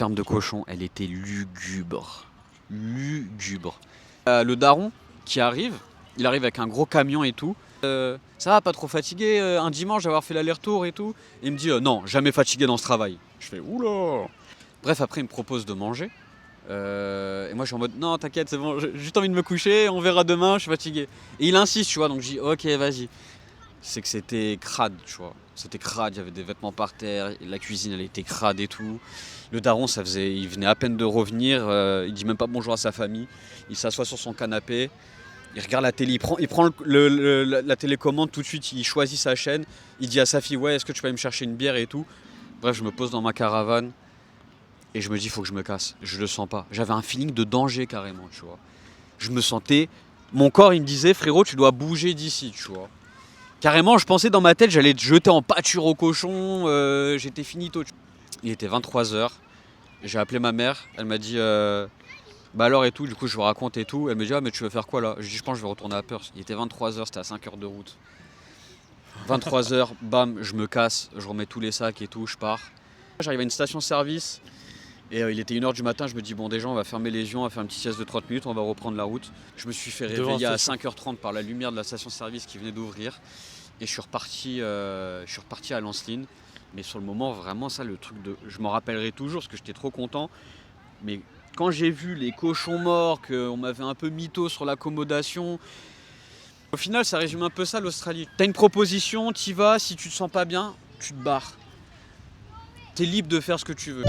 Ferme de cochon, elle était lugubre. Lugubre. Le daron qui arrive, il arrive avec un gros camion et tout. Ça va, pas trop fatigué un dimanche d'avoir fait l'aller-retour et tout. Et il me dit non, jamais fatigué dans ce travail. Je fais oula. Bref, après il me propose de manger. Et moi je suis en mode non, t'inquiète, c'est bon, j'ai juste envie de me coucher, on verra demain, je suis fatigué. Et il insiste, tu vois, donc je dis ok, vas-y. C'est que c'était crade, tu vois. C'était crade, il y avait des vêtements par terre, la cuisine elle était crade et tout. Le daron, il venait à peine de revenir, il dit même pas bonjour à sa famille. Il s'assoit sur son canapé, il regarde la télé, il prend la télécommande tout de suite, il choisit sa chaîne, il dit à sa fille ouais, est-ce que tu peux aller me chercher une bière et tout. Bref, je me pose dans ma caravane et je me dis faut que je me casse, je le sens pas. J'avais un feeling de danger carrément, tu vois. Je me sentais, mon corps il me disait frérot tu dois bouger d'ici, tu vois. Carrément, je pensais dans ma tête, j'allais te jeter en pâture au cochon, j'étais finito. Il était 23h, j'ai appelé ma mère, elle m'a dit bah alors et tout, du coup je vous raconte et tout. Elle me dit ah mais tu veux faire quoi là? Je dis je pense que je vais retourner à Perth. Il était 23h, c'était à 5 heures de route. 23h, bam, je me casse, je remets tous les sacs et tout, je pars. J'arrive à une station-service et il était 1h du matin, je me dis bon déjà on va fermer les yeux, on va faire une petite sieste de 30 minutes, on va reprendre la route. Je me suis fait réveiller à 5h30 par la lumière de la station-service qui venait d'ouvrir. Et je suis reparti à Lancelin. Mais sur le moment, vraiment, ça, le truc de. Je m'en rappellerai toujours parce que j'étais trop content. Mais quand j'ai vu les cochons morts, qu'on m'avait un peu mytho sur l'accommodation. Au final, ça résume un peu ça l'Australie. T'as une proposition, t'y vas, si tu te sens pas bien, tu te barres. T'es libre de faire ce que tu veux.